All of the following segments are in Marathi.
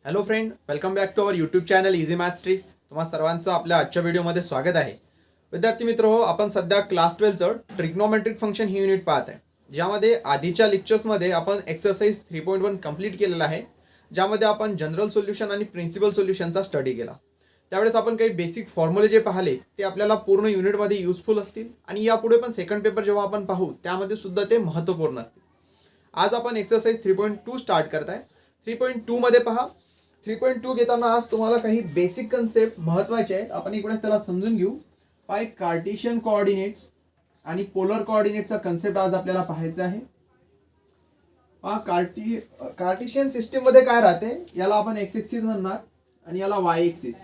Hello friend, welcome back to our YouTube channel easy maths tricks. तुम्हा सर्वांचं आपल्या आजच्या व्हिडिओमध्ये स्वागत आहे. विद्यार्थी मित्र हो, आपण सध्या क्लास 12चं ट्रिग्नोमेट्रिक फंक्शन ही युनिट पाहत आहे, ज्यामध्ये आधीच्या लेक्चर्समध्ये आपण एक्सरसाइज 3.1 कंप्लीट केलेला आहे, ज्यामध्ये आपण जनरल सोल्युशन आणि प्रिन्सिपल सोल्युशनचा स्टडी केला. त्यावेळेस आपण काही बेसिक फॉर्म्युले जे पाहिले ते आपल्याला पूर्ण युनिटमध्ये युजफुल असतील आणि यापुढे पण सेकंड पेपर जेव्हा आपण पाहू त्यामध्ये सुद्धा ते महत्त्वपूर्ण असतील. आज आपण एक्सरसाइज 3.2 स्टार्ट करत आहे. 3.2 मध्ये पहा, 3.2 घेताना आज तुम्हाला काही बेसिक कन्सेप्ट महत्त्वाचे आहेत, आपण इकडे त्याला समजून घेऊ. पाय कार्टेशियन कोऑर्डिनेट्स आणि पोलर कोऑर्डिनेट्सचा कन्सेप्ट आज आपल्याला पाहायचा आहे. कार्टेशियन सिस्टीम मध्ये काय राहते, याला आपण एक्स एक्सिस म्हणणार आणि याला वाय एक्सिस.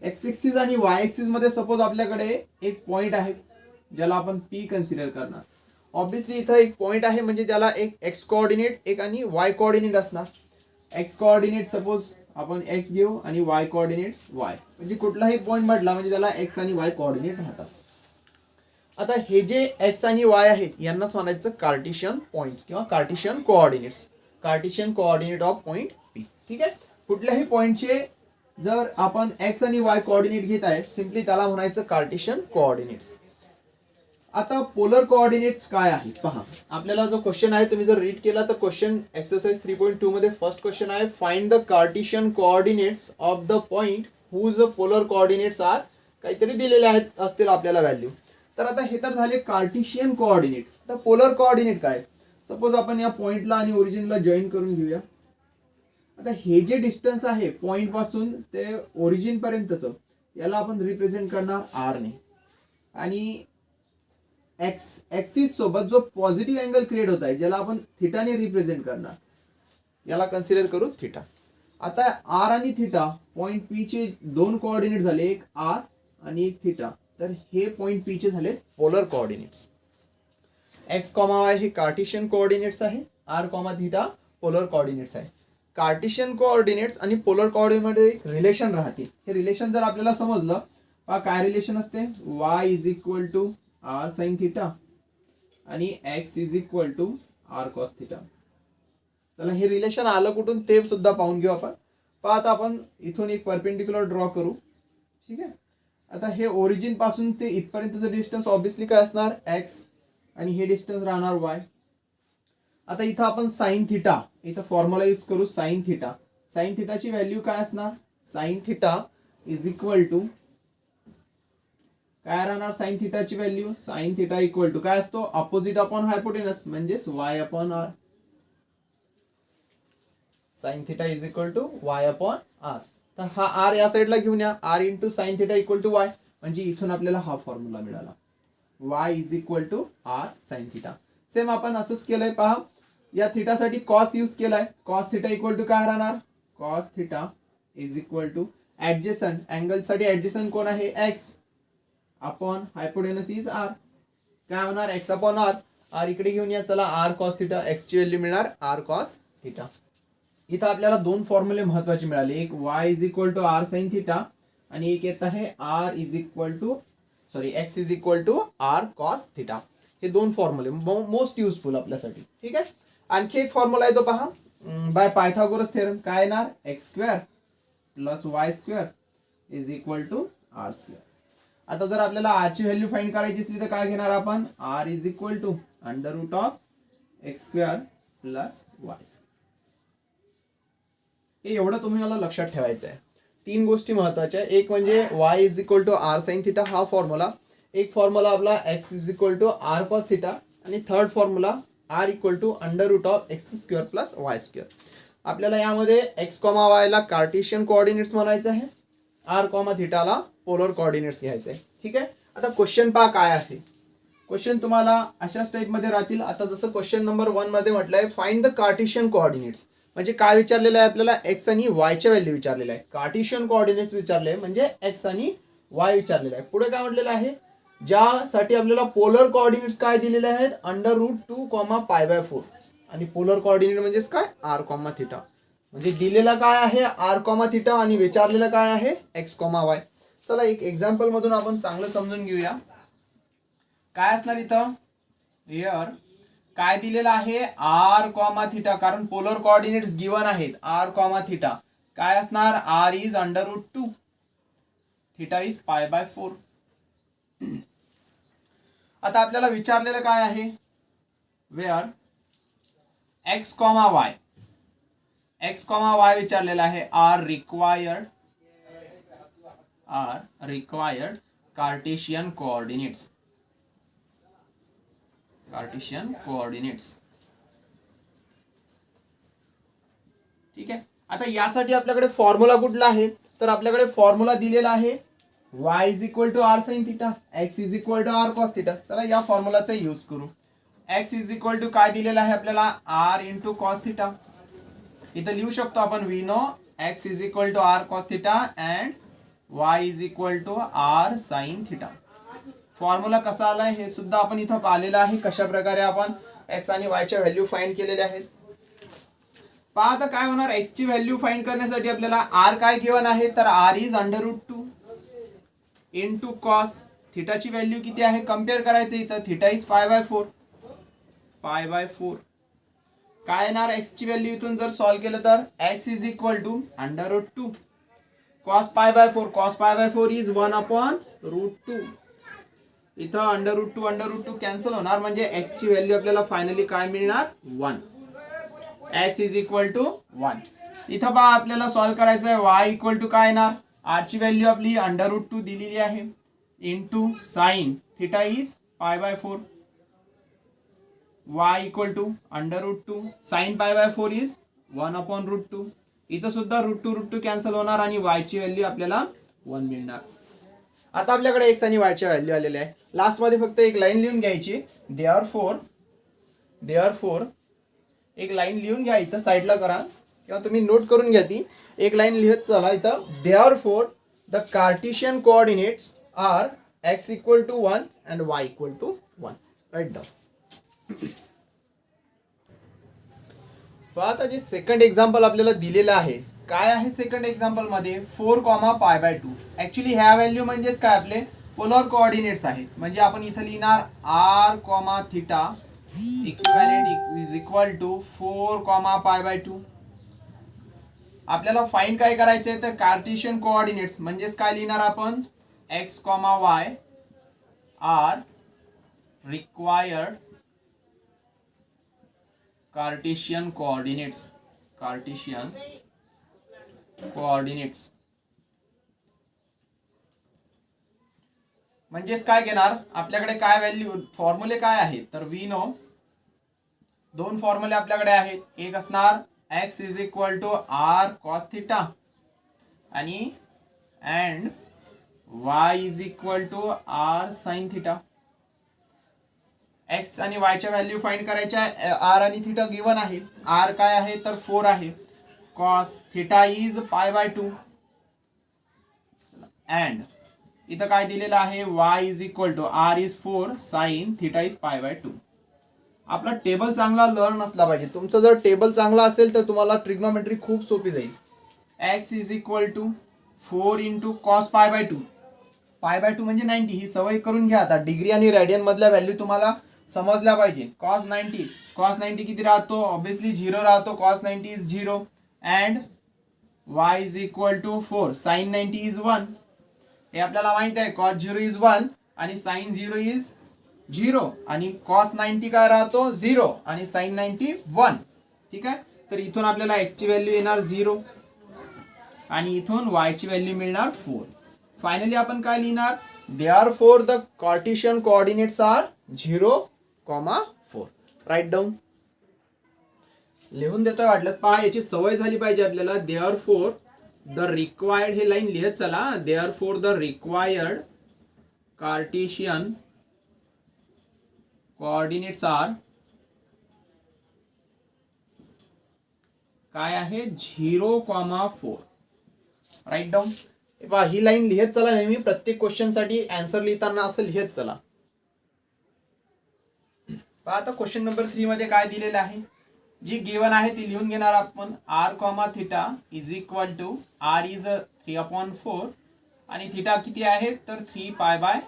एक्स एक्सिस आणि वाय एक्सिस मध्ये सपोज आपल्याकडे एक पॉइंट आहे ज्याला आपण पी कन्सिडर करणार. ऑब्विसली इथं एक पॉइंट आहे म्हणजे त्याला एक एक्स कोऑर्डिनेट एक आणि वाय कोऑर्डिनेट असणार. एक्स कोऑर्डिनेट सपोज आपण एक्स घेऊ आणि वाय कोऑर्डिनेट वाय, म्हणजे कुठलाही पॉइंट म्हटला म्हणजे त्याला एक्स आणि वाय कोऑर्डिनेट राहतात. आता हे जे एक्स आणि वाय आहेत यांनाच म्हणायचं कार्टेशियन पॉइंट किंवा Cartesian coordinates. Cartesian coordinate of point P. ठीक आहे, कुठल्याही पॉइंटचे जर आपण एक्स आणि वाय कोऑर्डिनेट घेत आहे सिंपली त्याला म्हणायचं कार्टेशियन कोऑर्डिनेट्स. आता पोलर कोऑर्डिनेट्स काय आहेत पहा. आपल्याला जो क्वेश्चन आहे तुम्ही जर रीड केला तर क्वेश्चन एक्सरसाइज 3.2 मध्ये फर्स्ट क्वेश्चन आहे, find the Cartesian coordinates of the point whose polar coordinates are, काहीतरी दिलेले आहेत असतील आपल्याला व्हॅल्यू. तर आता हे तर झाले कार्टेशियन कोऑर्डिनेट. तर पोलर कोऑर्डिनेट काय, सपोज आपण या पॉइंटला आणि ओरिजिनला जॉईन करून घेऊया. आता हे जे डिस्टन्स आहे पॉइंट पासून ते ओरिजिन पर्यंतचं याला आपण रिप्रेझेंट करणार आर ने, आणि एक्स एक्सिस सोबत जो पॉझिटिव्ह अँगल क्रिएट होत आहे ज्याला आपण थिटाने रिप्रेझेंट करणार, याला कन्सिडर करू थिटा. आता आर आणि थिटा पॉइंट पी चे दोन कोऑर्डिनेट झाले, एक आर आणि एक थिटा. तर हे पॉइंट पी चे झाले polar coordinates. X comma y हे कार्टेशियन कोऑर्डिनेट्स आहे, r comma theta polar coordinates आहे. कार्टेशियन कोऑर्डिनेट्स आणि पोलर कोऑर्डिनेट मध्ये रिलेशन राहतील. हे रिलेशन जर आपल्याला समजलं, काय रिलेशन असते, y is equal to r sine theta आणि x is equal to r cos theta. चला हे रिलेशन आलं कुठून ते सुद्धा पाहून घेऊ आपण. आता आपण इथून एक परपेंडिक्युलर ड्रॉ करू. ठीक आहे, आता हे ओरिजिन पासून ते इथपर्यंतचं डिस्टन्स ऑब्विसली काय असणार एक्स आणि हे डिस्टन्स राहणार वाय. आता इथं आपण साइन थिटा, इथं फॉर्म्युला यूज करू साइन थिटा. साइन थिटाची व्हॅल्यू काय असणार, sine theta is equal to काय राहणार, साइन थिटाची value, sine theta equal to काय असतो, अपोजिट अपॉन हायपोटेनस म्हणजेच y upon r. Sine theta is equal to y upon r. तर हा आर या साईडला घेऊन या, r into sine theta equal to y, म्हणजे इथून आपल्याला हा फॉर्म्युला मिळाला, y is equal to r sine theta. Same आपण असंच केलंय पहा, या थिटासाठी कॉस यूज केलाय, कॉस थिटा इक्वल टू काय राहणार, cos theta is equal to adjacent, angle साठी ऍडजेसंट कोण आहे x upon hypotenuse is r, काय होणार एक्स अपॉन आर. आर इकडे घेऊन या, चला आर कॉस थिटा, एक्स ची व्हॅल्यू मिळणार आर कॉस थिटा. इथं आपल्याला दोन फॉर्म्युले महत्वाचे मिळाले, एक y is equal to r sine theta आणि एक येत आहे r is equal to x is equal to r cos theta. हे दोन फॉर्म्युले मोस्ट युजफुल आपल्यासाठी. ठीक आहे, आणखी एक फॉर्म्युला आहे तो पहा, बाय पायथागोरस थेरम. काय येणार, x square plus y square is equal to r square. आता जर आपल्याला आर ची व्हॅल्यू फाइंड करायची असली तर काय घेणार आपण, r is equal to under root of x square plus y square. हे एवढं तुम्ही मला लक्षात ठेवायचं आहे. तीन गोष्टी महत्वाच्या, एक म्हणजे y is equal to r sine theta हा फॉर्म्युला, एक फॉर्म्युला आपला x is equal to r cos theta आणि third formula r equal to under root of x square plus y square. आपल्याला यामध्ये एक्स कॉमा वाय ला कार्टेशियन कोऑर्डिनेट्स म्हणायचं आहे, आर कॉमा थिटाला पोलर कोऑर्डिनेट्स घ्यायचे आहे. ठीक आहे, आता क्वेश्चन पहा काय आहे. क्वेश्चन तुम्हाला अशाच टाइप मध्ये राहतील. आता जसं क्वेश्चन नंबर 1 मध्ये म्हटलंय, फाइंड द कार्टेशियन कोऑर्डिनेट्स, म्हणजे काय विचारलेलं आहे आपल्याला, एक्स आणि वायच्या व्हॅल्यू विचारलेलं आहे. कार्टेशियन कोऑर्डिनेट्स विचारले म्हणजे एक्स आणि वाय विचारलेलं आहे. पुढे काय म्हटलेलं आहे, ज्यासाठी आपल्याला पोलर कोऑर्डिनेट्स काय दिलेले आहेत, अंडर रूट 2 पाय बाय 4 आणि पोलर कोऑर्डिनेट म्हणजेच काय आर कॉमा थिटा. म्हणजे दिलेला काय आहे आर कॉमा थिटा आणि विचारलेलं काय आहे एक्स कॉमा वाय. चला एक एक्झाम्पल मधून आपण चांगलं समजून घेऊया. काय असणार इथं, हिअर काय दिलेलं आहे आर कॉमा थिटा, कारण पोलर कोऑर्डिनेट्स गिवन आहेत आर कॉमा थिटा काय असणार, आर इज √2, थिटा इज π/4. आता आपल्याला विचारलेलं काय आहे, wear x, y, x, y विचारलेला आहे, आर रिक्वायर्ड कार्टेशियन कोऑर्डिनेट्स. ठीक आहे. आता यासाठी आपल्याकडे फॉर्म्युला कुठला आहे, तर आपल्याकडे फॉर्म्युला दिलेला आहे y = r sin θ, x = r cos θ. चला या फॉर्म्युलाचा यूज करू. x = काय दिलेला आहे आपल्याला, r × cos θ. इथं लिहू शकतो आपण, we know x = r cos θ and y = r sin θ. Formula कसा आलाय हे सुद्धा आपण इथं पाहिलेलं आहे, कशा प्रकारे आपण x आणि y च्या व्हॅल्यू फाइंड केलेल्या आहेत. पहा आता काय होणार, x ची व्हॅल्यू फाइंड करण्यासाठी आपल्याला r काय गिवन आहे, तर r इज √2 इंटू कॉस. थिटाची व्हॅल्यू किती आहे कम्पेअर करायचं, इथं थिटा इज π/4. काय येणार, x ची व्हॅल्यू इथून जर सॉल्व केलं तर x is equal to √2 cos π/4. cos π/4 is 1/√2. इथं √2 कॅन्सल होणार, म्हणजे x ची व्हॅल्यू आपल्याला फायनली काय मिळणार, 1. x is equal to 1. इथं पहा आपल्याला सॉल्व करायचं आहे, y इक्वल टू काय येणार, r ची व्हॅल्यू आपली √2 दिलेली आहे, into sine theta is π/4. y equal to √2 sine π/4 is 1/√2. इथं सुद्धा √2 कॅन्सल होणार आणि y ची व्हॅल्यू आपल्याला 1 मिळणार. आता आपल्याकडे x आणि y च्या व्हॅल्यू आलेल्या आहे. लास्ट मध्ये फक्त एक लाईन लिहून घ्यायची, देअरफॉर एक लाईन लिहून घ्या, इथं साईडला करा किंवा तुम्ही नोट करून घ्या. ती एक लाईन लिहत चला इथं, therefore the Cartesian coordinates are x = 1 and y = 1. Right down. पहा आता जे सेकंड एक्झाम्पल आपल्याला दिलेलं आहे, काय आहे सेकंड एक्झाम्पल मध्ये 4, π/2. ऍक्च्युली ह्या व्हॅल्यू म्हणजेच काय आपले पोलर कोऑर्डिनेट्स आहेत. म्हणजे आपण इथं लिहिणार r, θ equivalent is equal to 4, π/2. आपल्याला फाइंड काय करायचे आहे, तर कार्टेशियन कोऑर्डिनेट्स म्हणजेच काय लिहिणार आपण, x, y are required Cartesian coordinates. म्हणजेच काय घेणार, आपल्याकडे काय व्हॅल्यू फॉर्म्युले काय आहेत, तर वी नो दोन फॉर्म्युले आपल्याकडे आहेत. एक असणार x is equal to r cos θ आणि and y is equal to r sin θ. x आणि y च्या व्हॅल्यू फाइंड करायच्या, r आणि θ गिवन आहे. r काय आहे तर 4 आहे, cos θ इज π/2 अँड इथं काय दिलेलं आहे, y is equal to r is 4 sin θ is π/2. आपला टेबल चांगला लर्न असला पाहिजे. तुमचं जर टेबल चांगला असेल तर तुम्हाला ट्रिग्नोमेट्री खूप सोपी जाईल. x is equal to 4 into cos π/2. π/2 म्हणजे 90. ही सवय करून घ्या. आता डिग्री आणि रेडियन मधल्या व्हॅल्यू तुम्हाला समजल्या पाहिजे. cos 90 किती राहतो, ऑब्विसली 0 राहतो. cos 90 is 0 and y is equal to 4 sin 90 is 1. हे आपल्याला माहित आहे, cos 0 इज 1 आणि sin 0 इज 0 आणि cos 90 काय राहतो 0 आणि sin 90 1. ठीक आहे. तर इथून आपल्याला x ची व्हॅल्यू येणार 0 आणि इथून y ची व्हॅल्यू मिळणार 4. फायनली आपण काय लिहिणार, therefore the Cartesian coordinates are 0, 4. Right down. लिहून देतोय वाटलंच, पहा याची सवय झाली पाहिजे आपल्याला. देअरफॉर द रिक्वायर्ड, हे लाईन लिहत चला. Therefore the required Cartesian coordinates are काय आहे 0, 4. Right down. ही लाईन लिहत चला नेहमी. प्रत्येक क्वेश्चन साठी आन्सर लिहिताना असं लिहत चला. आता क्वेश्चन नंबर 3 मध्ये काय दिलेलं आहे, जी गिवन आहे ती लिहून घेणार आपण. r, θ is equal to r is 3/4 आणि θ किती आहे तर 3π/4.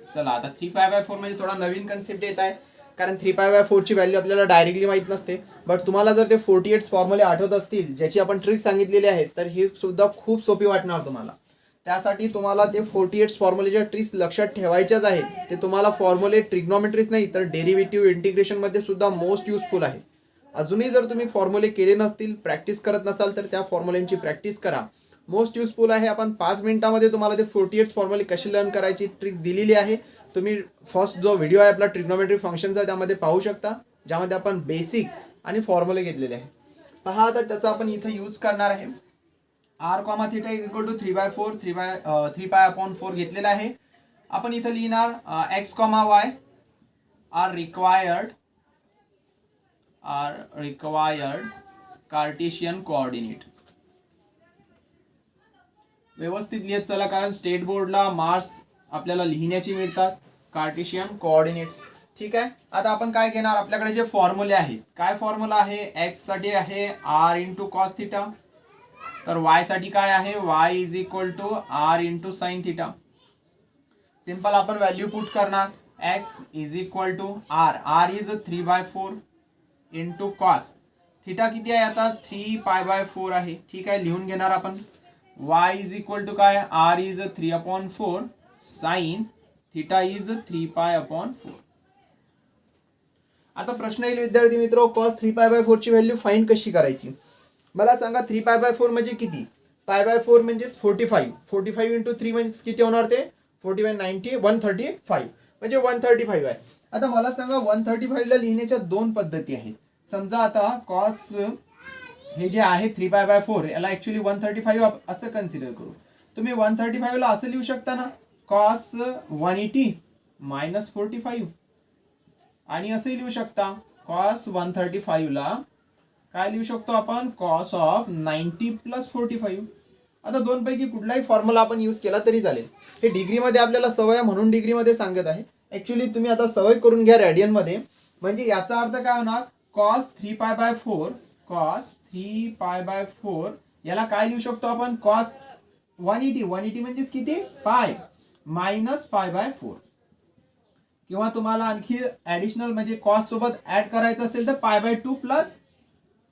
चला आता 3π/4 म्हणजे थोडा नवीन कन्सेप्ट येत आहे. कारण 3π/4 ची व्हॅल्यू आपल्याला डायरेक्टली माहीत नसते. बट तुम्हाला जर ते 48 फॉर्म्युले आठवत असतील ज्याची आपण ट्रिक सांगितलेली आहे तर हे सुद्धा खूप सोपी वाटणार तुम्हाला. त्यासाठी तुम्हाला ते 48 फॉर्म्युलेच्या ट्रिक्स लक्षात ठेवायच्याच आहेत. ते तुम्हाला फॉर्म्युले ट्रिग्नॉमेट्रीज नाही तर डेरिव्हेटिव्ह इंटिग्रेशनमध्ये सुद्धा मोस्ट युजफुल आहे. अजूनही जर तुम्ही फॉर्म्युले केले नसतील, प्रॅक्टिस करत नसाल तर त्या फॉर्म्युल्यांची प्रॅक्टिस करा. मोस्ट युजफुल आहे. आपण 5 मिनिटामध्ये तुम्हाला ते 48 फॉर्म्युले कशी लर्न करायची ट्रिक्स दिलेली आहे. तुम्ही फर्स्ट जो व्हिडिओ आहे आपला ट्रिग्नोमेट्री फंक्शनचा त्यामध्ये पाहू शकता, ज्यामध्ये आपण बेसिक आणि फॉर्म्युले घेतलेले आहे. पहा आता त्याचा आपण इथे यूज करणार आहे. r, θ इक्वल टू 3/4 3π/4 घेतलेला आहे. आपण इथं लिहिणार x, y are required Cartesian coordinate. व्यवस्थित लिहित चला कारण स्टेट बोर्डला मार्क्स आपल्याला लिहिण्याची मिळतात. Cartesian coordinates. ठीक आहे. आता आपण काय घेणार, आपल्याकडे जे फॉर्म्युले आहेत, काय फॉर्म्युला आहे, एक्स साठी आहे r इंटू कॉस थिटा, तर y साठी काय आहे, y is equal to r into sine theta. Simple आपण व्हॅल्यू पुट करणार, x is equal to r is 3/4 into cos theta किती आहे आता 3π/4 आहे. ठीक आहे, लिहून घेणार आपण. y इज इक्वल टू काय, r is 3/4 sine theta is 3π/4. आता प्रश्न येईल विद्यार्थी मित्र, कॉस 3π/4 ची व्हॅल्यू फाइंड कशी करायची. मला सांगा 3π/4 म्हणजे किती. π/4 म्हणजे 45 इंटू 3 म्हणजे किती होणार ते 45 90 135 म्हणजे 135 आहे. आता मला सांगा 135 ला लिहिण्याच्या दोन पद्धती आहेत. समजा आता कॉस हे जे आहे 3π/4 याला ऍक्च्युली 135 असं कन्सिडर करू. तुम्ही 135 ला असं लिहू शकता ना, कॉस 180 मायनस 45, आणि असंही लिहू शकता कॉस 135 ला काय लिहू शकतो आपण, कॉस ऑफ 90 प्लस 45. आता दोन पैकी कुठलाही फॉर्म्युला आपण यूज केला तरी चालेल. हे डिग्रीमध्ये आपल्याला सवय म्हणून डिग्रीमध्ये सांगत आहे. ऍक्च्युली तुम्ही आता सवय करून घ्या रॅडियन मध्ये. म्हणजे याचा अर्थ काय होणार, कॉस 3π/4 याला काय लिहू शकतो आपण, कॉस 180 म्हणजे किती पाय मायनस π/4. किंवा तुम्हाला आणखी ऍडिशनल म्हणजे कॉस सोबत ऍड करायचं असेल तर π/2 प्लस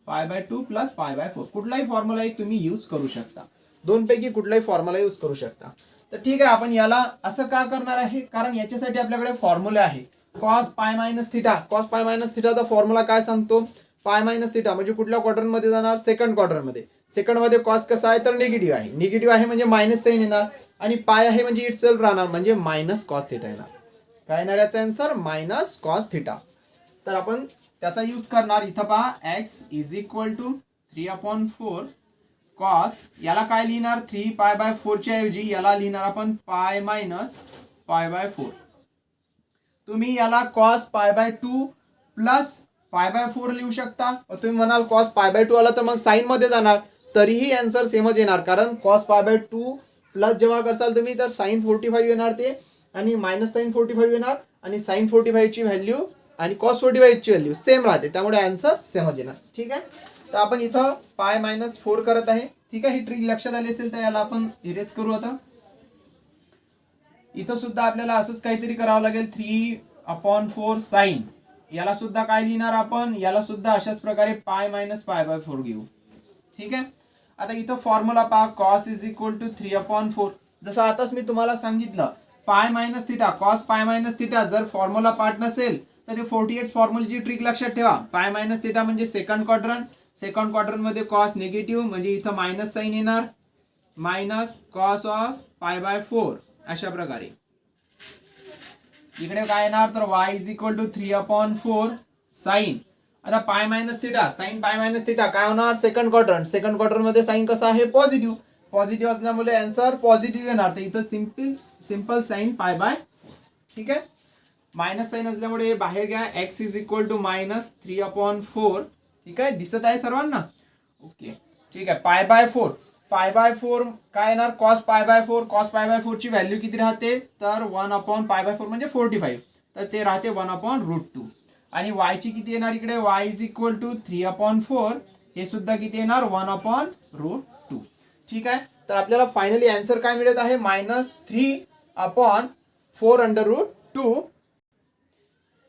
π/4. कुठलाही फॉर्म्युला तुम्ही यूज करू शकता. दोन पैकी कुठलाही फॉर्म्युला यूज करू शकता. तर ठीक आहे, आपण याला असं का करणार आहे, कारण याच्यासाठी आपल्याकडे फॉर्म्युला आहे. Cos pi minus theta, cos pi minus थिटाचा फॉर्म्युला काय सांगतो, पाय मायनस थिटा म्हणजे कुठल्या क्वाड्रंट मध्ये जाणार, सेकंड क्वाड्रंट मध्ये. सेकंड मध्ये कॉस कसा आहे तर निगेटिव्ह आहे. निगेटिव्ह आहे म्हणजे मायनस साइन येणार, आणि पाय आहे म्हणजे इट सेल्फ राहणार म्हणजे मायनस कॉस थिटा येणार. काय येणार याचा आन्सर, मायनस कॉस थिटा. तर आपण त्याचा यूज करणार. इथं पहा x is equal to 3/4 cos, याला काय लिहिणार 3π/4 च्या ऐवजी याला लिहिणार आपण पाय मायनस π/4. तुम्ही याला कॉस π/2 प्लस π/4 लिहू शकता. तुम्ही म्हणाल कॉस π/2 आला तर मग साइन मध्ये जाणार, तरीही आन्सर सेमच येणार. कारण कॉस π/2 प्लस जेव्हा करसाल तुम्ही तर साइन 45 येणार ते, आणि मायनस साइन 45 येणार, आणि साइन 45 ची व्हॅल्यू आणि कॉस 45 ची व्हॅल्यू सेम राहते, त्यामुळे आन्सर सेमच येणार. ठीक आहे. तर आपण इथं π-4 करत आहे. ठीक आहे, ही ट्रिक लक्षात आली असेल तर याला आपण इरेज करू. आता इथं सुद्धा आपल्याला असंच काहीतरी करावं लागेल. 3/4 साइन, याला सुद्धा काय लिहिणार आपण, याला सुद्धा अशाच प्रकारे π-π/4 घेऊ. ठीक आहे. आता इथं फॉर्म्युला पहा, कॉस इज इक्वल टू 3/4. जसं आताच मी तुम्हाला सांगितलं pi minus theta, cos pi minus theta जर फॉर्म्युला पार्ट नसेल तर ते 48 फॉर्म्युलाची ट्रिक लक्षात ठेवा. पाय मायनस थिटा म्हणजे सेकंड क्वाड्रंट मध्ये कॉस निगेटिव्ह म्हणजे इथं मायनस साइन येणार, मायनस कॉस ऑफ π/4 अशा प्रकारे. इकडे काय येणार तर y is equal to 3/4 sine. आता pi minus theta, sine pi minus theta काय होणार, सेकंड क्वाड्रंट मध्ये साइन कसा आहे पॉझिटिव्ह असल्यामुळे आन्सर पॉझिटिव्ह येणार. तर इथं सिंपल साइन π/4. ठीक आहे. मायनस साइन असल्यामुळे बाहेर घ्या, x is equal to minus 3/4. ठीक आहे, दिसत आहे सर्वांना. ओके. ठीक आहे. π/4 काय येणार, कॉस π/4 ची व्हॅल्यू किती राहते तर 1/π/4 म्हणजे 45, तर ते राहते 1/√2. आणि y ची किती येणार इकडे, y इज इक्वल टू 3/4, हे सुद्धा किती येणार 1/√2. ठीक आहे. तर आपल्याला फायनली आन्सर काय मिळत आहे, -3/4 √2.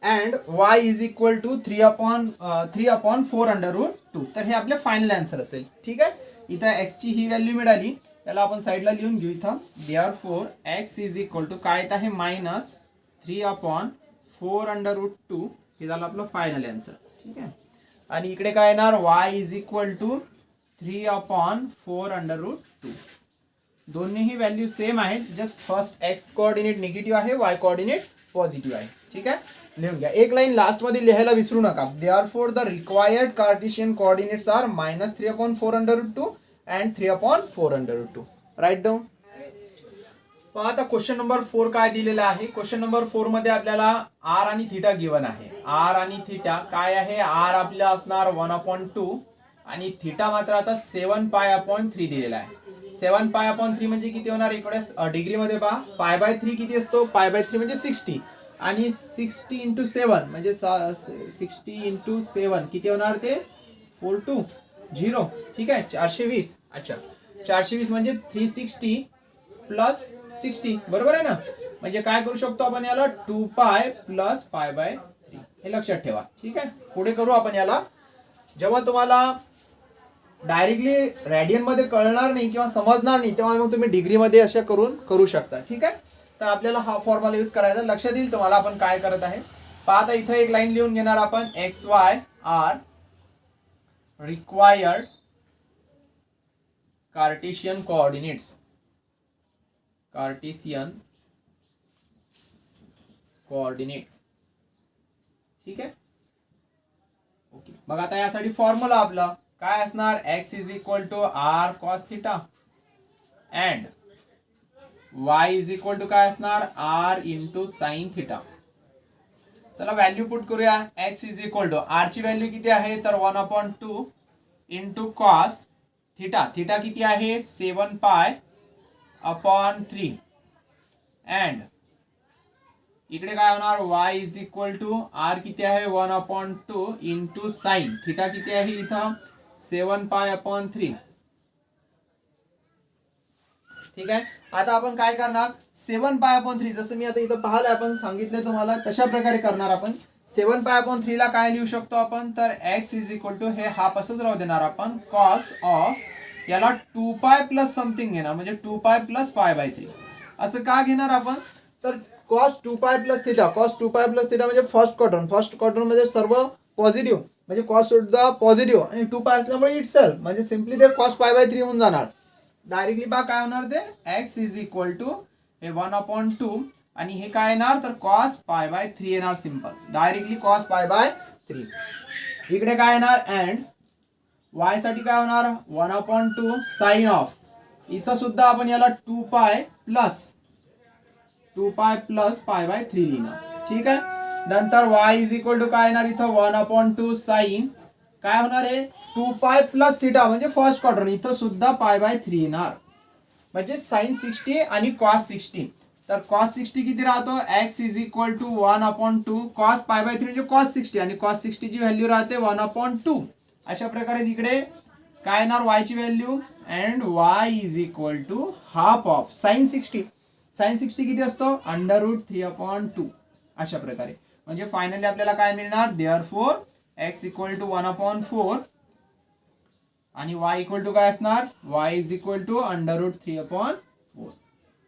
And y is equal to 3/4√2. तर हे आपले फायनल आन्सर असेल. ठीक आहे. इथं एक्सची ही व्हॅल्यू मिळाली, त्याला आपण साईडला लिहून घेऊ इथं. Therefore x is equal to काय येत आहे -3/4√2. हे झालं आपलं फायनल आन्सर. ठीक आहे. आणि इकडे काय येणार वाय इज इक्वल टू 3/4√2. दोन्हीही व्हॅल्यू सेम आहेत, just first x coordinate negative आहे, वाय कोऑर्डिनेट पॉझिटिव्ह आहे. ठीक आहे. लिहून घ्या. एक लाईन लास्टमध्ये लिहायला विसरू नका. Therefore the required Cartesian coordinates are -3/4√2 and 3/4√2. Right down. पहा आता क्वेश्चन नंबर 4 काय दिलेला आहे. क्वेश्चन नंबर 4 मध्ये आपल्याला आर आणि थीटा गिवन आहे. आर आणि थीटा काय आहे, आर आपला असणार 1/2 आणि थीटा मात्र आता 7π/3 दिलेला आहे. 7π/3 म्हणजे किती होणार इकडे डिग्री मध्ये पहा. π/3 किती असतो, π/3 म्हणजे 60 आणि 60 × 7 म्हणजे 60 × 7 किती होणार ते 420. ठीक आहे. 420. अच्छा 420 म्हणजे 360 + 60 बरोबर आहे ना. म्हणजे काय करू शकतो आपण याला 2π + π/3 हे लक्षात ठेवा. ठीक आहे. पुढे करू आपण याला. जेव्हा तुम्हाला डायरेक्टली रॅडियन मध्ये कळणार नाही किंवा समजणार नाही तेव्हा मग तुम्ही डिग्री मध्ये असे करू शकता. ठीक आहे. तर आपल्याला हा फॉर्म्युला यूज करायचा. लक्षात येईल तुम्हाला आपण काय करत आहे. पाहता इथं एक लाईन लिहून घेणार आपण. XY are required Cartesian coordinates. Cartesian coordinate. ठीक आहे. ओके. मग आता यासाठी फॉर्म्युला आपला काय असणार, x is equal to r cos theta and y is equal to काय असणार आर इंटू साइन थिटा. चला व्हॅल्यू पुट करूया. x is equal to r ची व्हॅल्यू किती आहे तर 1/2 इंटू कॉस थिटा. थिटा किती आहे 7π/3 अँड इकडे काय होणार y is equal to r किती आहे 1/2 इंटू साइन थिटा किती आहे इथं 7π/3. ठीक आहे. आता आपण काय करणार 7π/3 जसं मी आता इथं पाहिलं आपण सांगितलं तुम्हाला तशा प्रकारे करणार आपण. 7π/3 ला काय लिहू शकतो आपण तर x इज इक्वल टू हे हाफ असंच राहू देणार आपण कॉस ऑफ याला 2π प्लस समथिंग घेणार म्हणजे 2π + π/3. असं का घेणार आपण तर cos 2π + थिटा. cos 2π + थिटा म्हणजे फर्स्ट क्वाड्रंट मध्ये सर्व पॉझिटिव्ह म्हणजे cos सुद्धा पॉझिटिव्ह आणि 2π असल्यामुळे इटसेल्फ म्हणजे सिम्पली ते cos π/3 होऊन जाणार. डायरेक्टली पहा काय होणार ते x इज इक्वल टू हे 1/2 आणि हे काय येणार तर cos π/3 येणार. Simple directly cos π/3. इकडे काय येणार अँड y साठी काय होणार 1/2 साइन ऑफ इथं सुद्धा आपण याला 2π + π/3 लिहिणार. ठीक आहे. नंतर y इज इक्वल टू काय येणार इथं 1/2 साइन काय होणार आहे 2π + थिटा म्हणजे फर्स्ट क्वाड्रंट इथं सुद्धा π/3 येणार म्हणजे साइन 60 आणि cos 60. तर cos 60 किती राहतो x is equal to 1/2 cos π/3 म्हणजे cos 60 आणि cos 60 ची व्हॅल्यू राहते 1/2. अशा प्रकारे इकडे काय येणार y ची value and y is equal to half of sine 60. Sine 60 किती असतो √3/2. अशा प्रकारे म्हणजे फायनली आपल्याला काय मिळणार देअरफॉर x इक्वल टू 1/4 आणि y इक्वल टू काय असणार y is equal to √3/4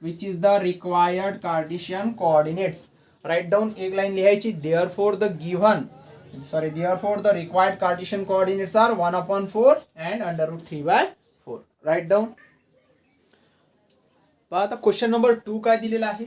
which is the required Cartesian coordinates. Right down एक लाईन लिहायची. Therefore the required Cartesian coordinates are 1/4 and √3/4. Right down. पहा आता क्वेश्चन नंबर 2 काय दिलेला आहे.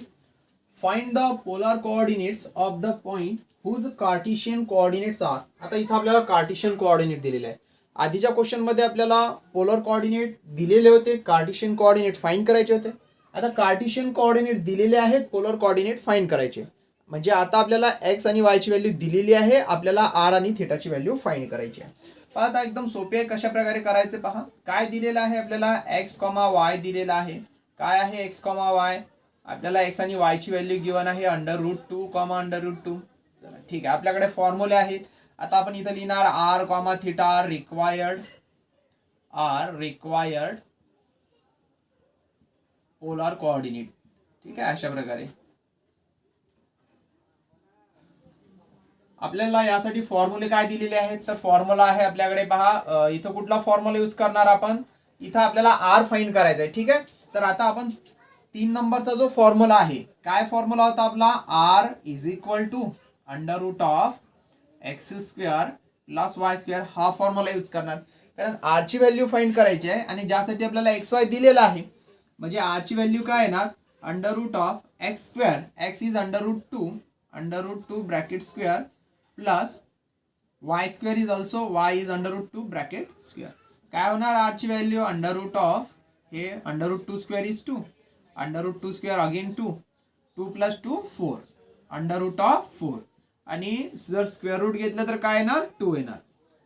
Find the polar coordinates of the point whose Cartesian coordinates are. आता इथं आपल्याला कार्टेशियन कोऑर्डिनेट दिलेले आहे. आधीच्या क्वेश्चन मध्ये आपल्याला पोलर कोऑर्डिनेट दिलेले होते, कार्टेशियन कोऑर्डिनेट फाइंड करायचे होते. आता कार्टेशियन कोऑर्डिनेट दिलेले आहेत, पोलर कोऑर्डिनेट फाइंड करायचे. म्हणजे आता आपल्याला x आणि y ची व्हॅल्यू दिलेली आहे, आपल्याला r आणि थीटाची व्हॅल्यू फाइंड करायची आहे. पहा आता एकदम सोपे आहे कशा प्रकारे करायचे पहा. काय दिलेलं आहे आपल्याला x, y दिलेला आहे. काय आहे x, y आपल्याला x आणि y ची व्हॅल्यू गिवन आहे √2, √2. चला ठीक आहे. आपल्याकडे फॉर्म्युले आहेत. आता आपण इथं लिहिणार r, theta required polar coordinate. ठीक आहे. अशा प्रकारे आपल्याला यासाठी फॉर्म्युले काय दिलेले आहेत, तर फॉर्म्युला आहे आपल्याकडे पहा, इथं कुठला फॉर्म्युला यूज करणार आपण, इथं आपल्याला आर फाइंड करायचा आहे. ठीक आहे, तर आता आपण 3 नंबरचा जो फॉर्म्युला आहे, काय फॉर्म्युला होता आपला, r is equal to under root of x square plus y square, हा फॉर्म्युला यूज करणार. कारण आर ची व्हॅल्यू फाइंड करायची आहे आणि ज्यासाठी आपल्याला एक्स वाय दिलेला आहे, म्हणजे आर ची व्हॅल्यू काय येणार, under root of x square, x is under root two bracket square plus y square is also y is under root two bracket square. काय होणार आर ची व्हॅल्यू, अंडर रूट ऑफ हे under root two square is 2, under root two square again 2, 2 plus 2 4, under root of 4, आणि जर स्क्वेअर रूट घेतलं तर काय येणार, 2 येणार.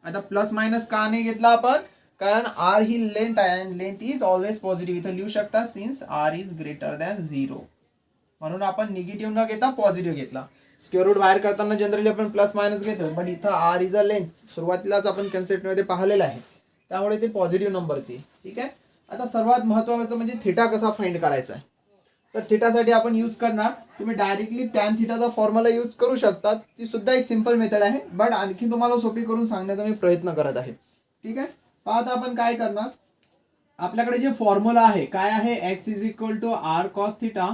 आता प्लस मायनस का नाही घेतला आपण, कारण आर ही लेंथ आहे आणि लेंथ इज ऑलवेज पॉझिटिव्ह. इथं लिहू शकता since r is greater than 0, म्हणून आपण निगेटिव्ह न घेता पॉझिटिव्ह घेतला. स्क्वेअर रूट बाहेर करताना जनरली आपण प्लस मायनस घेतो, पण इथं आर इज अ लेंथ सुरुवातीलाच आपण कन्सेप्टमध्ये पाहिलेलं आहे, त्यामुळे ते पॉझिटिव्ह नंबरची. ठीक आहे, आता सर्वात महत्त्वाचं म्हणजे थिटा कसा फाइंड करायचा आहे. तर थिटासाठी आपण यूज करणार, तुम्ही डायरेक्टली टॅन थिटाचा फॉर्म्युला यूज करू शकता, ती सुद्धा एक सिंपल मेथड आहे, बट आणखी तुम्हाला सोपी करून सांगण्याचा मी प्रयत्न करत आहे. ठीक आहे, आता आपण काय करणार, आपल्याकडे जे फॉर्म्युला आहे काय आहे, x is equal to r cos theta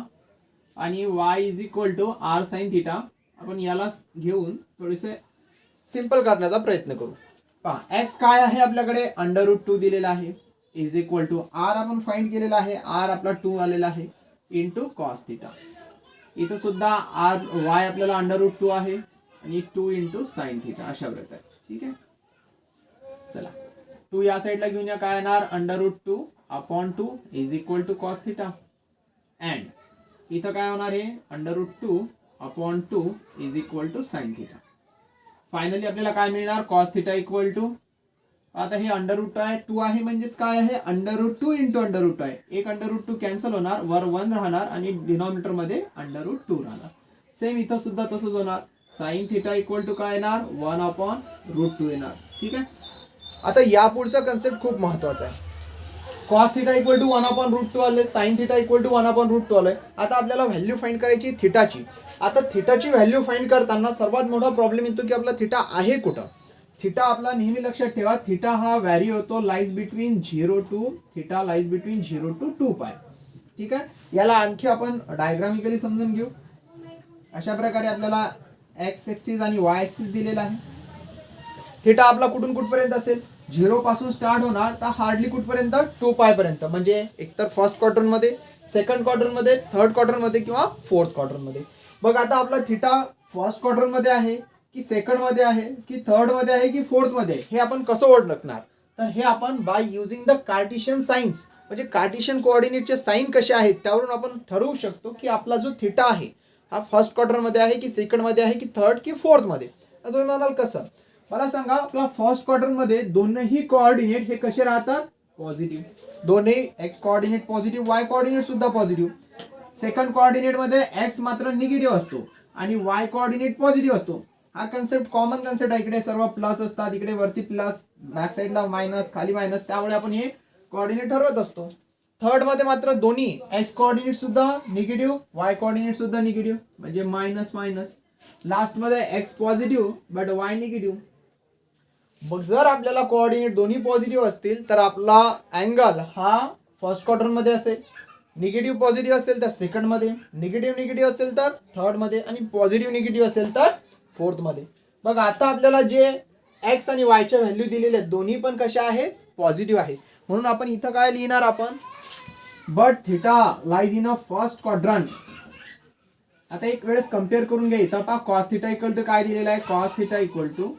आणि y is equal to r sine theta. आपण याला घेऊन थोडेसे सिंपल करण्याचा प्रयत्न करू. पहा एक्स काय आहे आपल्याकडे, अंडर रूट 2 दिलेला आहे, इज इक्वल टू आर आपण फाइंड केलेला आहे, आर आपला 2 आलेला आहे, इंटू कॉस थिटा. इथं सुद्धा आर वाय आपल्याला अंडर रूट 2 आहे आणि 2 इंटू साइन थिटा अशा प्रकारे. ठीक आहे, चला 2 या साईडला घेऊन या, काय येणार, under root 2 upon 2 is equal to cos theta, and इथं काय होणार आहे, under root 2 upon 2 is equal to sine theta. Finally आपल्याला काय मिळणार, कॉस थिटा इक्वल टू, आता हे अंडर रूट आहे 2 आहे, म्हणजेच काय आहे, under root 2 into under root आहे, एक अंडर रूट 2 कॅन्सल होणार, वर 1 राहणार आणि डिनॉमिनेटर मध्ये अंडर रूट 2 राहणार. सेम इथं सुद्धा तसंच होणार, साइन थिटा इक्वल टू काय येणार, 1 अपॉन रूट 2 येणार. ठीक आहे, आता या पुढचा कन्सेप्ट खूप महत्वाचा आहे. Cos theta equal to 1 upon root 2 आले, sine theta equal to 1 upon root 2 आले. आता आपल्याला व्हॅल्यू फाइंड करायची थिटाची. आता थिटाची व्हॅल्यू फाइंड करताना सर्वात मोठा प्रॉब्लेम येतो की आपला थिटा आहे कुठं. थिटा आपला नेहमी लक्षात ठेवा, थिटा हा व्हॅरी होतो lies between 0 to theta lies between 0 to 2 pi. ठीक आहे, याला आणखी आपण डायग्रामिकली समजून घेऊ. अशा प्रकारे आपल्याला एक्स एक्सिस आणि वाय एक्सिस दिलेला आहे. थिटा आपला कुठून कुठपर्यंत असेल, 0 पासून स्टार्ट होणार तर हार्डली कुठपर्यंत, 2 पाय पर्यंत, म्हणजे एकतर फर्स्ट क्वाड्रंट मध्ये, सेकंड क्वाड्रंट मध्ये, थर्ड क्वाड्रंट मध्ये किंवा फोर्थ क्वाड्रंट मध्ये. बघ आता आपला थिटा फर्स्ट क्वाड्रंट मध्ये आहे की सेकंड मध्ये आहे की थर्ड मध्ये आहे की फोर्थ मध्ये, हे आपण कसं ओळखणार, तर हे आपण by using the Cartesian signs, म्हणजे कार्टेशियन कोऑर्डिनेटचे साइन कसे आहेत त्यावरून आपण ठरवू शकतो की आपला जो थिटा आहे हा फर्स्ट क्वाड्रंट मध्ये आहे की सेकंड मध्ये आहे की थर्ड की फोर्थ मध्ये. तुम्ही म्हणाल कसं, मला सांगा, आपला फर्स्ट क्वाड्रंट मध्ये दोन्ही कोऑर्डिनेट हे कसे राहतात, पॉझिटिव्ह, दोन्ही x coordinate positive, Y coordinate सुद्धा पॉझिटिव्ह. सेकंड कोऑर्डिनेट मध्ये एक्स मात्र निगेटिव्ह असतो आणि वाय कोऑर्डिनेट पॉझिटिव्ह असतो. हा कन्सेप्ट कॉमन कन्सेप्ट आहे, इकडे सर्व प्लस असतात, इकडे वरती प्लस, बॅक साईडला मायनस, खाली मायनस, त्यामुळे आपण हे कोऑर्डिनेट ठरवत असतो. थर्ड मध्ये मात्र दोन्ही एक्स कोऑर्डिनेट सुद्धा निगेटिव्ह, वाय कोऑर्डिनेट सुद्धा निगेटिव्ह, म्हणजे मायनस मायनस. लास्ट मध्ये x positive but why negative. मग जर आपल्याला कोऑर्डिनेट दोन्ही पॉझिटिव्ह असतील तर आपला अँगल हा फर्स्ट क्वाड्रंट मध्ये असेल, निगेटिव्ह पॉझिटिव्ह असेल तर सेकंड मध्ये, निगेटिव्ह निगेटिव्ह असेल तर थर्ड मध्ये आणि पॉझिटिव्ह निगेटिव्ह असेल तर फोर्थ मध्ये. बघ आता आपल्याला जे एक्स आणि वायच्या व्हॅल्यू दिलेले आहेत दोन्ही पण कशा आहेत, पॉझिटिव्ह आहेत, म्हणून आपण इथं काय लिहिणार, आपण but theta lies in a first quadrant. आता एक वेळेस कम्पेअर करून घ्या. इथं पहा कॉस थिटा इक्वल टू काय दिलेला आहे, cos theta equal to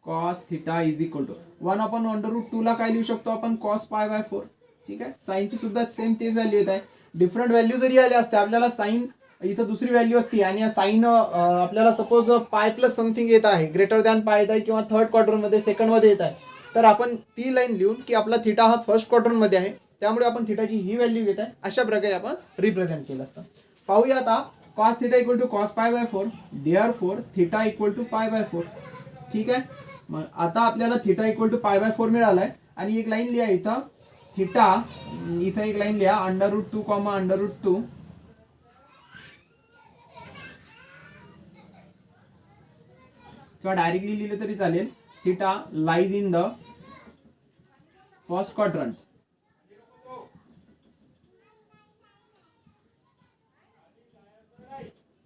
cos theta is equal to 1 upon under root 2 ला काय लिहू शकतो आपण, कॉस पाय बाय 4. ठीक आहे, साईनची सुद्धा सेम तेच व्हॅल्यू येत आहे. डिफरंट व्हॅल्यू जरी आल्या असते, आपल्याला साईन इथं दुसरी व्हॅल्यू असते आणि साईन आपल्याला सपोज पाय प्लस समथिंग येत आहे, ग्रेटर दॅन पाय येत आहे किंवा थर्ड क्वाड्रंट मध्ये, सेकंड मध्ये येत आहे, तर आपण ती लाईन लिहून की आपला थिटा हा फर्स्ट क्वाड्रंट मध्ये आहे, त्यामुळे आपण थिटाची ही व्हॅल्यू घेत आहे, अशा प्रकारे आपण रिप्रेझेंट केलं असतं. पाहूया आता, cos theta equal to cos pi by 4, therefore theta equal to pi by 4. ठीक आहे, मग आता आपल्याला theta equal to pi by 4 मिळालाय आणि एक लाईन लिहा इथं, थिटा इथं एक लाईन लिहा, under root 2 comma under root 2 किंवा डायरेक्टली लिहिले तरी चालेल. Theta lies in the first quadrant.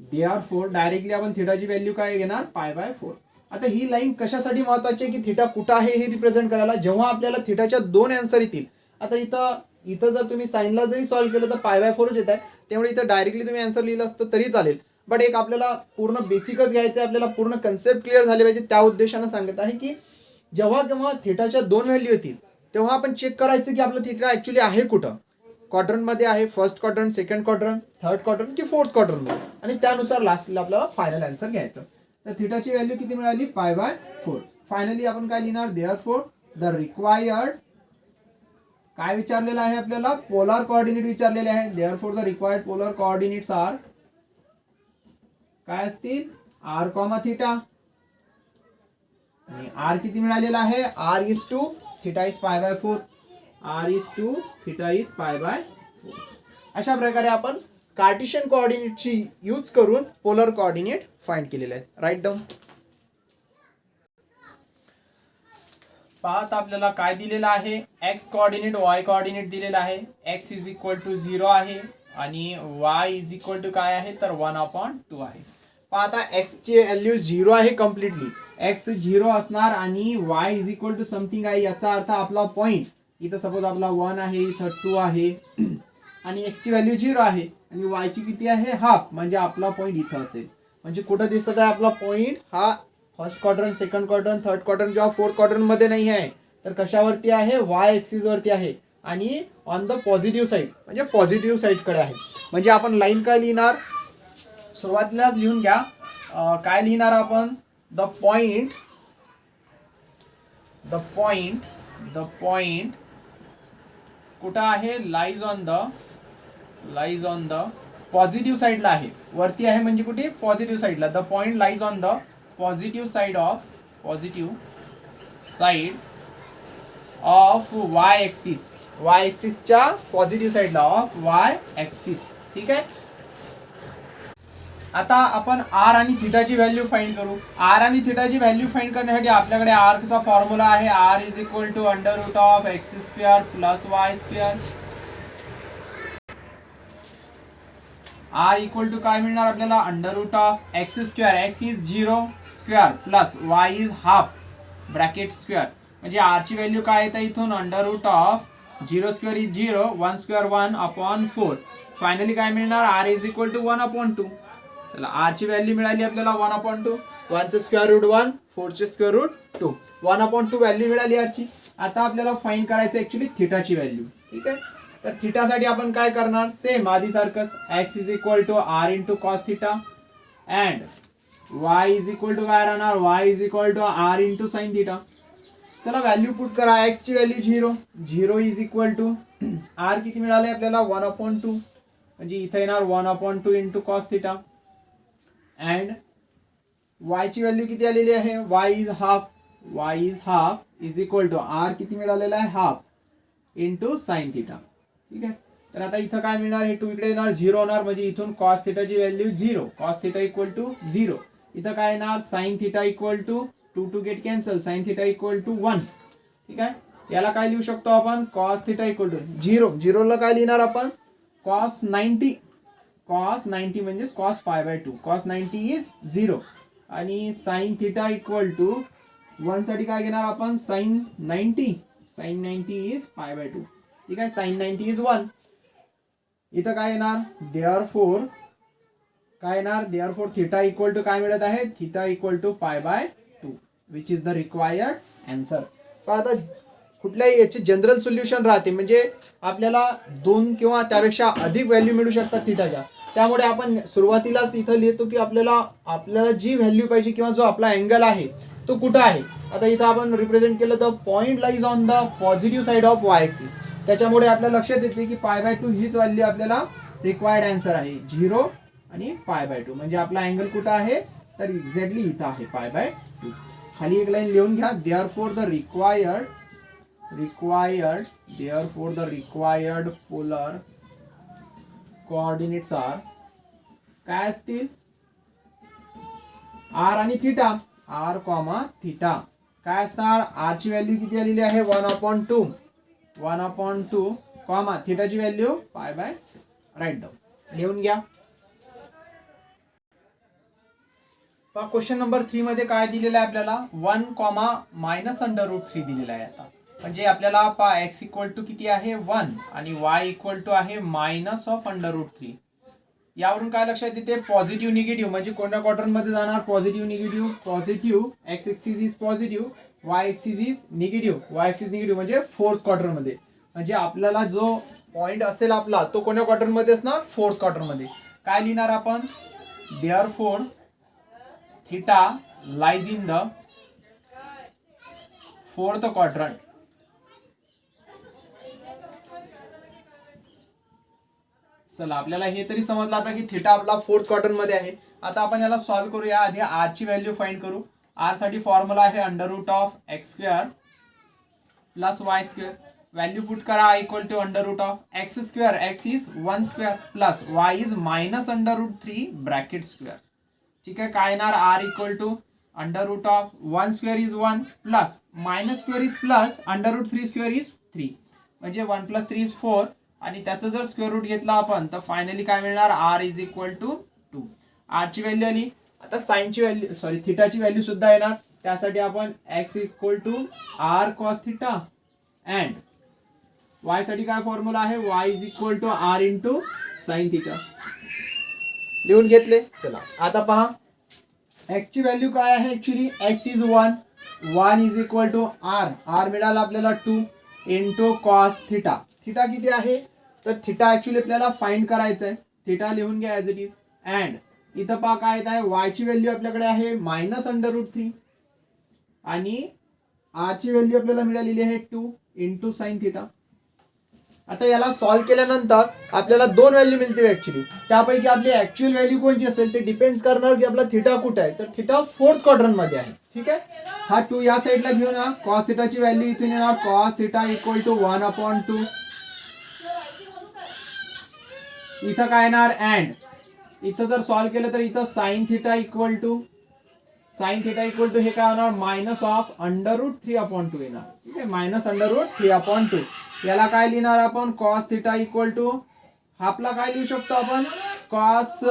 Therefore directly आपण थिटाची व्हॅल्यू काय घेणार, π/4. आता ही लाईन कशासाठी महत्वाची आहे की थिटा कुठं आहे हे रिप्रेझेंट करायला. जेव्हा आपल्याला थिटाच्या 2 आन्सर येतील, आता इथं जर तुम्ही साइनला जरी सॉल्व्ह केलं तर π/4च येत आहे. त्यामुळे इथं डायरेक्टली तुम्ही आन्सर लिहिलं असतं तरी चालेल. बट एक आपल्याला पूर्ण बेसिकच घ्यायचं आहे, आपल्याला पूर्ण कन्सेप्ट क्लिअर झाले पाहिजे. त्या उद्देशानं सांगत आहे की जेव्हा केव्हा थिटाच्या 2 व्हॅल्यू येतील तेव्हा आपण चेक करायचं की आपलं थिटा ऍक्च्युली आहे कुठं, क्वाड्रंटमध्ये आहे, first quadrant, second quadrant, third quadrant की फोर्थ क्वाड्रंटमध्ये, आणि त्यानुसार लास्टला आपल्याला फायनल आन्सर घ्यायचं. तर थिटाची व्हॅल्यू किती मिळाली, π/4. फायनली आपण काय लिहिणार, देअरफॉर द रिक्वायर्ड, काय विचारलेलं आहे आपल्याला, पोलर कोऑर्डिनेट विचारलेले आहे. Therefore the required polar coordinates are काय असतील, r, θ. आणि r किती मिळालेला आहे, r is to θ is π/4. r is to θ is π/4. अशा प्रकारे आपण कार्टेशियन कोऑर्डिनेटची यूज करून पोलर कोऑर्डिनेट फाइंड केलेले आहेत. Right down. पाहत आपल्याला काय दिलेलं आहे, x कोऑर्डिनेट, y कोऑर्डिनेट दिलेला आहे. x इज इक्वल टू 0 आहे आणि y इज इक्वल टू काय आहे तर 1/2 आहे. पाहता x ची व्हॅल्यू 0 आहे कम्प्लिटली. x 0 असणार आणि y is equal to something आहे. याचा अर्थ आपला पॉइंट इथं सपोज आपला 1 आहे, इथं 2 आहे आणि x ची व्हॅल्यू 0 आहे आणि y ची किती आहे, हाफ, म्हणजे आपला पॉइंट इथं असेल. म्हणजे कुठं दिसत आहे आपला पॉइंट, हा first quadrant, second quadrant, third quadrant किंवा फोर्थ क्वाड्रंट मध्ये नाही आहे, तर कशावरती आहे, y एक्सिस वरती आहे आणि ऑन द पॉझिटिव्ह साइड, म्हणजे पॉझिटिव्ह साइड कडे आहे. म्हणजे आपण लाईन काय लिहिणार, सुरुवातीलाच लिहून घ्या. काय लिहिणार आपण, द पॉइंट कुठं आहे, लाईज ऑन द पॉझिटिव्ह साइडला आहे, वरती आहे म्हणजे कुठे, पॉझिटिव्ह साइडला. The point lies on the positive side of y एक्सिसच्या पॉझिटिव्ह साइडला ऑफ y एक्सिस. ठीक आहे. आता आपण r आणि थिटाची व्हॅल्यू फाइंड करू. r आणि थिटाची व्हॅल्यू फाइंड करण्यासाठी आपल्याकडे r चा फॉर्म्युला आहे, r is equal to √(x² + y²). r equal to काय मिळणार आपल्याला, √(x²), x is 0 square plus y is half bracket square. म्हणजे r ची व्हॅल्यू काय येते इथून, √(0² इज 0, 1² 1/4. फायनली काय मिळणार, r इज इक्वल टू 1/2. चला, r ची व्हॅल्यू मिळाली आपल्याला 1/2. 1 चे स्क्वेअर रूट 1, 4 चे स्क्वेअर रूट 2, 1/2 व्हॅल्यू मिळाली r ची. आता आपल्याला फाइंड करायचं ऍक्च्युली थिटाची व्हॅल्यू. ठीक आहे. तर थिटासाठी आपण काय करणार, सेम आधी सारखंच, x is equal to r into cos theta and y is equal to काय राहणार, y is equal to r into sine theta. चला व्हॅल्यू पुट करा. x ची value 0 is equal to r किती मिळाले आपल्याला, 1/2, म्हणजे इथे येणार 1/2 into cos theta and y ची व्हॅल्यू किती आलेली आहे, y is half is equal to r किती मिळालेला आहे, हाफ इंटू साइन थिटा. ठीक आहे. तर आता इथं काय मिळणार, हे 2 इकडे येणार, 0 होणार, म्हणजे इथून कॉस थिटाची value 0, cos theta equal to 0. इथं काय येणार, sine theta equal to 2 get cancel, sine theta equal to 1. ठीक आहे. याला काय लिहू शकतो आपण, कॉस थिटा इक्वल टू 0 ला काय लिहिणार आपण, कॉस 90 म्हणजे कॉस π/2, कॉस 90 इज 0 आणि साइन थिटा इक्वल टू 1 साठी काय घेणार आपण, साइन 90 इज π/2. ठीक आहे. Sine 90 is 1. इथं काय येणार, देअरफॉर थिटा इक्वल टू काय मिळत आहे, theta equal to π/2 which is the required answer. आता कुठल्याही याचे जनरल सोल्युशन राहते, म्हणजे आपल्याला 2 किंवा त्यापेक्षा अधिक व्हॅल्यू मिळू शकतात थिटाच्या. त्यामुळे आपण सुरुवातीलाच इथं लिहितो की आपल्याला जी व्हॅल्यू पाहिजे किंवा जो आपला अँगल आहे तो कुठं आहे. आता इथं आपण रिप्रेझेंट केलं तर point lies on the positive side of y axis. त्याच्यामुळे आपल्याला लक्षात येते की π/2 हीच व्हॅल्यू आपल्याला रिक्वायर्ड आन्सर आहे, 0 आणि π/2. म्हणजे आपला अँगल कुठं आहे तर एक्झॅक्टली इथं आहे, π/2. खाली एक लाईन लिहून घ्या. Therefore the required polar coordinates are काय असतील, r आणि थिटा. आर कॉमा थिटा काय असणार आर ची व्हॅल्यू किती आलेली आहे 1/2 1/2 कॉमा थिटाची value pi by write down लिहून घ्या. क्वेश्चन नंबर 3 मध्ये काय दिलेलं आहे आपल्याला 1 कॉमा -√3 दिलेला आहे. आता म्हणजे आपल्याला पहा x इक्वल टू किती आहे 1 आणि y इक्वल टू आहे -√3. यावरून काय लक्षात येते पॉझिटिव्ह निगेटिव्ह म्हणजे कोणत्या क्वाड्रंट मध्ये जाणार positive negative positive x axis is positive y axis is negative y axis negative म्हणजे फोर्थ क्वाड्रंट मध्ये. म्हणजे आपल्याला जो पॉइंट असेल आपला तो कोणत्या क्वाड्रंट मध्ये असणार फोर्थ क्वाड्रंट मध्ये. काय लिहिणार आपण therefore theta lies in the fourth quadrant. चला आपल्याला हे तरी समजलं आता की थीटा आपला फोर्थ क्वाड्रंट मध्ये आहे. आता आपण याला सॉल्व्ह करूया. आधी आर ची व्हॅल्यू फाइंड करू. आर साठी फॉर्म्युला आहे √(x² + y². व्हॅल्यू पुट करा equal to √(x²) x is 1² plus y is -√3 bracket square. ठीक आहे काय येणार r equal to √(1² is 1 plus -² is plus √3² is 3 म्हणजे 1 + 3 इज 4 आणि त्याचं जर स्क्वेअर रूट घेतला आपण तर फायनली काय मिळणार r is equal to 2. R ची व्हॅल्यू आली. आता साईनची व्हॅल्यू थिटाची व्हॅल्यू सुद्धा येणार. त्यासाठी आपण x equal to r cos theta and y साठी काय फॉर्म्युला आहे y is equal to r into sine theta. लिहून घेतले. चला आता पहा x ची व्हॅल्यू काय आहे actually x is 1 is equal to r मिळाला आपल्याला 2 इंटू कॉस थिटा. थिटा किती आहे तर थिटा ऍक्च्युली आपल्याला फाइंड करायचं आहे. थिटा लिहून घ्या ॲज इट इज अँड इथं पहा काय येत आहे y ची व्हॅल्यू आपल्याकडे आहे -√3 आणि r ची व्हॅल्यू आपल्याला मिळालेली आहे 2 इंटू साइन थिटा. आता याला सॉल्व्ह केल्यानंतर आपल्याला दोन व्हॅल्यू मिळतील ऍक्च्युली. त्यापैकी आपली ऍक्च्युअल व्हॅल्यू कोणची असेल ते डिपेंड करणार की आपला थिटा कुठे आहे. तर थिटा फोर्थ क्वाड्रंट मध्ये आहे. ठीक आहे हा 2 या साईडला घेऊन या. कॉस थिटाची व्हॅल्यू इथून येणार कॉस थिटा इक्वल टू 1/2. इथं काय येणार अँड इथं जर सॉल्व्ह केलं तर इथं साइन थिटा इक्वल टू हे काय होणार -√3/2 येणार. ठीक आहे -√3/2. याला काय लिहिणार आपण कॉस थिटा इक्वल टू आपला काय लिहू शकतो आपण कॉस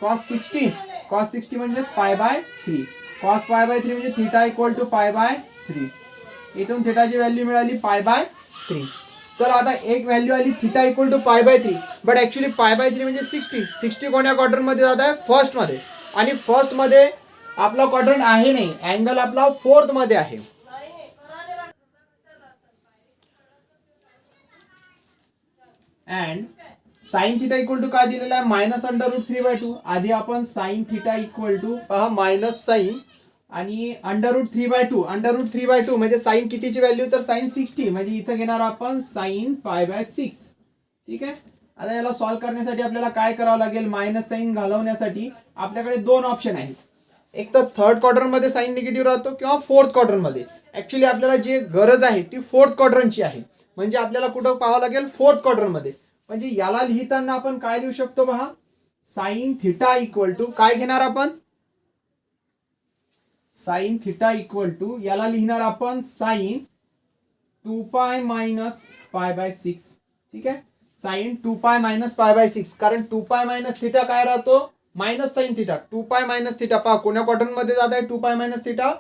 60 म्हणजे π/3 कॉस π/3 म्हणजे थिटा इक्वल टू π/3. इथून थिटाची व्हॅल्यू मिळाली π/3. चला आता एक व्हॅल्यू आली theta equal to π/3 but actually π/3 म्हणजे 60 कोण्या क्वाड्रंट मध्ये जात आहे फर्स्ट मध्ये आणि फर्स्ट मध्ये आपला क्वाड्रंट आहे नाही अँगल आपला फोर्थ मध्ये आहे. And sine theta equal to काय दिलेला आहे -√3/2. आधी आपण साइन थिटा इक्वल टू पहा मायनस साइन आणि √3/2 म्हणजे साइन कितीची व्हॅल्यू तर साइन 60 म्हणजे इथं घेणार आपण साइन π/6. ठीक आहे आता याला सॉल्व्ह करण्यासाठी आपल्याला काय करावं लागेल मायनस साइन घालवण्यासाठी आपल्याकडे दोन ऑप्शन आहेत. एक तर थर्ड क्वाड्रंट मध्ये साइन निगेटिव्ह राहतो किंवा फोर्थ क्वाड्रंट मध्ये. ऍक्च्युली आपल्याला जी गरज आहे ती फोर्थ क्वाड्रंटची आहे. म्हणजे आपल्याला कुठं पाहावं लागेल फोर्थ क्वाड्रंट मध्ये. म्हणजे याला लिहिताना आपण काय लिहू शकतो पहा साइन थिटा इक्वल टू काय घेणार आपण साइन थिटा इक्वल टू याला लिहिणार आपण साइन 2π - π/6. ठीक आहे साइन 2π - π/6 कारण 2π - थिटा काय राहतो मायनस साइन थिटा 2π - थिटा पहा कोण्या क्वाड्रंट मध्ये जात आहे 2π - थिटा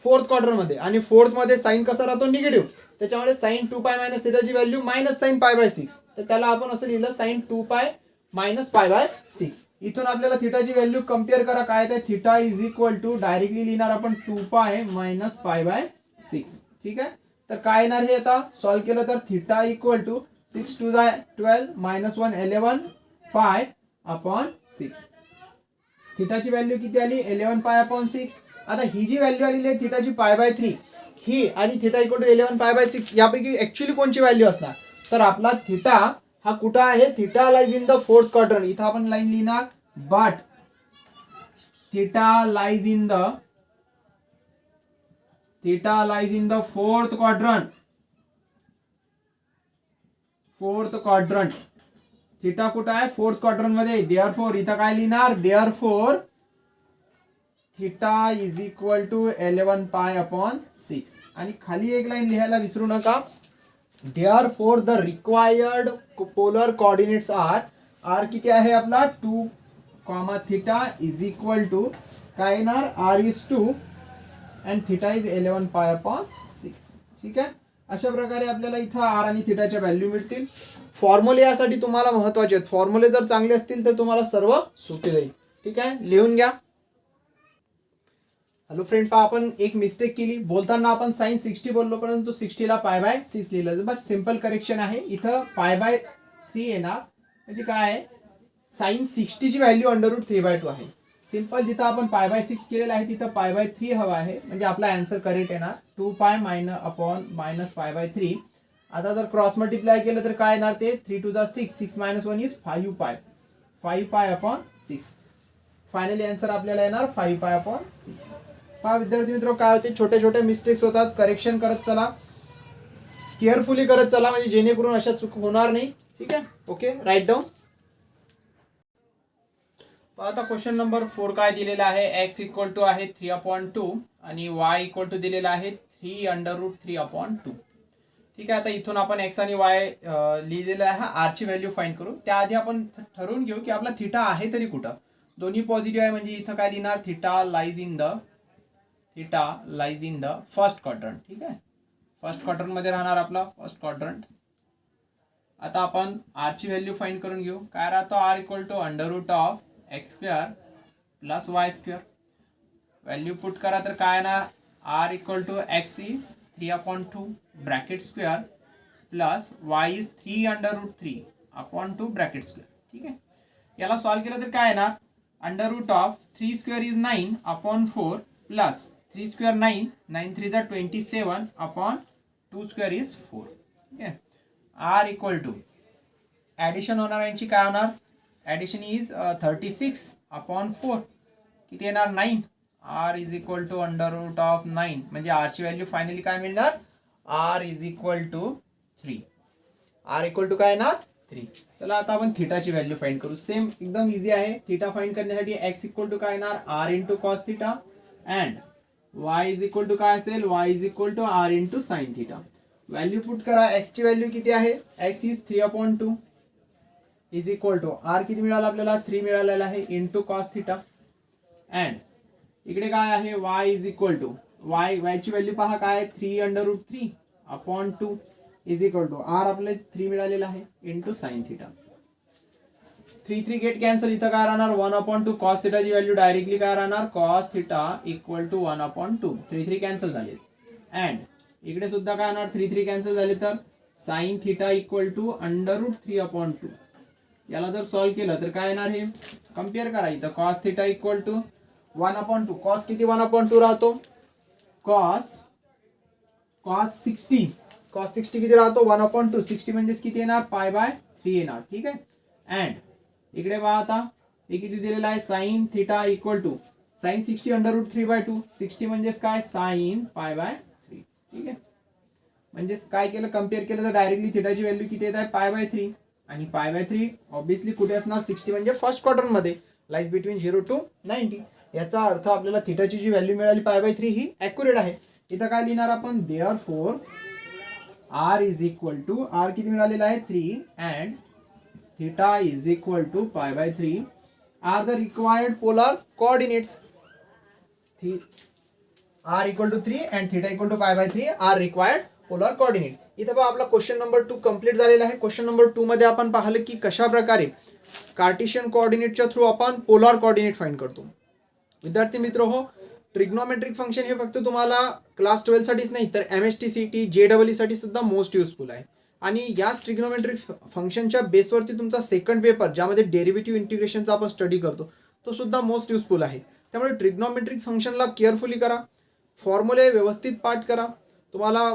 फोर्थ क्वाड्रंट मध्ये आणि फोर्थ मध्ये साइन कसा राहतो निगेटिव्ह. त्याच्यामुळे साइन 2π - थिटाची व्हॅल्यू -साइन π/6 तर त्याला आपण असं लिहिलं साइन 2π - π/6. इथून आपल्याला थिटाची व्हॅल्यू कम्पेअर करा काय आहे theta is equal to directly लिहिणार आपण 2π - π/6. ठीक आहे तर काय येणार हे आता सॉल्व्ह केलं तर थिटा इक्वल टू 6 × 2 = 12 -1 11 π/6. थिटाची व्हॅल्यू किती आली 11 π/6. आता ही जी व्हॅल्यू आलेली आहे थिटाची π/3 ही आणि थिटा इक्वल टू 11 π/6 यापैकी ऍक्च्युली कोणची व्हॅल्यू असणार तर आपला थिटा हा कुठं आहे theta lies in the fourth quadrant. इथं आपण लाईन लिहिणार but theta lies in the fourth quadrant. Theta कुठं आहे फोर्थ क्वाड्रंट मध्ये. देअरफॉर इथं काय लिहिणार therefore theta is equal to 11 pi upon 6. आणि खाली एक लाईन लिहायला विसरू नका. Therefore the required polar coordinates are किती आहे आपला 2, थिटा इज इक्वल टू काय येणार r is 2 and theta is 11 pi upon 6. ठीक आहे. अशा प्रकारे आपल्याला इथं आर आणि थिटाच्या व्हॅल्यू मिळतील. फॉर्म्युले यासाठी तुम्हाला महत्वाचे आहेत. फॉर्म्युले जर चांगले असतील तर तुम्हाला सर्व सोपे जाईल. ठीक आहे, लिहून घ्या. हॅलो फ्रेंड, पहा आपण एक मिस्टेक केली. बोलताना आपण साइन 60 बोललो, परंतु 60 ला पाय बाय 6 लिहिलं. बट सिंपल करेक्शन आहे. इथं पाय बाय 3 येणार, म्हणजे काय आहे साइन 60 ची व्हॅल्यू √3/2 आहे. सिंपल. जिथं आपण पाय बाय 6 केलेलं आहे तिथं पाय बाय 3 हवा आहे, म्हणजे आपला आन्सर करेक्ट येणार. 2 पाय मायनस पाय बाय 3. आता जर क्रॉस मल्टिप्लाय केलं तर काय येणार ते 3 2 6, 6 - 1 इज 5 पाय, 5 पाय अपॉन 6. फायनली आन्सर आपल्याला येणार 5 पाय अपॉन 6. पहा विद्यार्थी मित्र, काय होते छोटे छोटे मिस्टेक्स होतात. करेक्शन करत चला, केअरफुली करत चला, म्हणजे जेणेकरून अशा चूक होणार नाही. ठीक आहे, ओके, राईट डाऊन. आता क्वेश्चन नंबर 4 काय दिलेला आहे. x इक्वल टू आहे 3/2 आणि y इक्वल टू दिलेला आहे 3√3/2. ठीक आहे. आता इथून आपण x आणि y लिहिलेला आहे. r ची व्हॅल्यू फाइंड करू. त्याआधी आपण ठरवून घेऊ की आपला थिटा आहे तरी कुठं. दोन्ही पॉझिटिव्ह आहे, म्हणजे इथं काय लिहिणार theta lies in the first quadrant. ठीक आहे, फर्स्ट क्वाड्रंट मध्ये राहणार आपला फर्स्ट क्वाड्रंट. आता आपण r ची व्हॅल्यू फाइंड करून घेऊ. काय राहतो r equal to √x² plus y². Value put करा तर काय येणार r equal to x is 3/2 bracket square plus y is 3√3/2 bracket square. ठीक आहे. याला सॉल्व केलं तर काय येणार √3² इज 9/4 प्लस 3² 9, 9 3 जा 27/2² इज 4. ठीक आहे. r इक्वल टू ॲडिशन होणार यांची काय होणार. ॲडिशन इज 36/4 किती येणार 9. r इज इक्वल टू √9, म्हणजे r ची व्हॅल्यू फायनली काय मिळणार r is equal to 3. r equal to काय येणार 3. चला आता आपण थिटाची व्हॅल्यू फाइंड करू. सेम एकदम इझी आहे. थिटा फाइंड करण्यासाठी x इक्वल टू काय येणार r into cos theta and y is equal to काय असेल y is equal to r into sine theta. Value put करा. x ची व्हॅल्यू किती आहे x is 3/2 is equal to r किती मिळाला आपल्याला 3 मिळालेला आहे इंटू कॉस थिटा अँड इकडे काय आहे y is equal to y ची व्हॅल्यू पहा काय 3√3/2 इज इक्वल टू r आपले 3 मिळालेला आहे into sine theta. 3 3 get cancel. इथं काय राहणार 1/2 कॉस थिटाची व्हॅल्यू डायरेक्टली काय राहणार cos theta equal to 1/2. 3 3 cancel झाले अँड इकडे सुद्धा काय राहणार 3 3 कॅन्सल झाले तर साइन थिटा इक्वल टू √3/2. याला जर सॉल्व केलं तर काय येणार हे कम्पेअर करा. इथं cos theta equal to 1/2. Cos किती 1/2 राहतो कॉस 60 किती राहतो 1/2. 60 म्हणजेच किती येणार पाय बाय 3 येणार. ठीक आहे. अँड इकडे पहा आता हे किती दिलेलं आहे sine theta equal to sine 60 √3/2. 60 म्हणजेच काय साइन पाय बाय 3. ठीक आहे. म्हणजेच काय केलं कम्पेअर केलं तर डायरेक्टली थिटाची व्हॅल्यू किती येत आहे पाय बाय 3. आणि पाय बाय 3 ऑब्विसली कुठे असणार 60 म्हणजे फर्स्ट क्वाड्रंट मध्ये लाईज बिटवीन 0 to 90. याचा अर्थ आपल्याला थिटाची जी व्हॅल्यू मिळाली पाय बाय 3 ही ॲक्युरेट आहे. इथं काय लिहिणार आपण therefore r is equal to r किती मिळालेला आहे 3 and theta is equal to pi by 3 are the required polar coordinates. r equal to 3 and theta equal to pi by 3 are required polar coordinate. इथं पहा आपला क्वेश्चन नंबर 2 कंप्लीट झालेला आहे. क्वेश्चन नंबर 2 मध्ये आपण पाहिलं की कशा प्रकारे कार्टेशियन कोऑर्डिनेटच्या थ्रू आपण पोलर कोऑर्डिनेट फाइंड करतो. विद्यार्थी मित्र हो, ट्रिग्नोमेट्रिक फंक्शन हे फक्त तुम्हाला क्लास 12 साठीच नाही तर MST-CT JEE साठी सुद्धा मोस्ट युजफुल आहे. आणि याच ट्रिग्नोमेट्रिक फंक्शनच्या बेसवरती तुमचा सेकंड पेपर ज्यामध्ये डेरिव्हेटिव्ह इंटिग्रेशनचा आपण स्टडी करतो तो सुद्धा मोस्ट युजफुल आहे. त्यामुळे ट्रिग्नोमेट्रिक फंक्शनला केअरफुली करा, फॉर्म्युले व्यवस्थित पाठ करा. तुम्हाला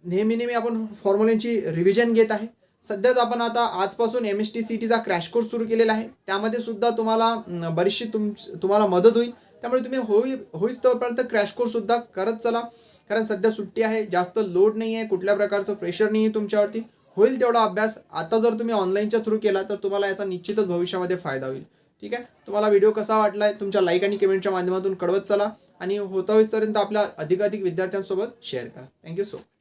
नेहमी आपण फॉर्म्युल्यांची रिव्हिजन घेत आहे. सध्याच आपण आता आजपासून MST-CTचा क्रॅश कोर्स सुरू केलेला आहे. त्यामध्ये सुद्धा तुम्हाला बरीचशी तुम्हाला मदत होईल. त्यामुळे तुम्ही होईच तोपर्यंत क्रॅश कोर्स सुद्धा करत चला, कारण सध्या सुट्टी आहे, जास्त लोड नाही आहे, कुठल्या प्रकारचं प्रेशर नाही आहे तुमच्यावरती. होईल तेवढा अभ्यास आता जर तुम्ही ऑनलाईनच्या थ्रू केला तर तुम्हाला याचा निश्चितच भविष्यामध्ये फायदा होईल. ठीक आहे. तुम्हाला व्हिडिओ कसा वाटलाय तुमच्या लाईक आणि कमेंटच्या माध्यमातून कळवत चला आणि होता होईपर्यंत आपल्या अधिकाधिक विद्यार्थ्यांसोबत शेअर करा. Thank you so much.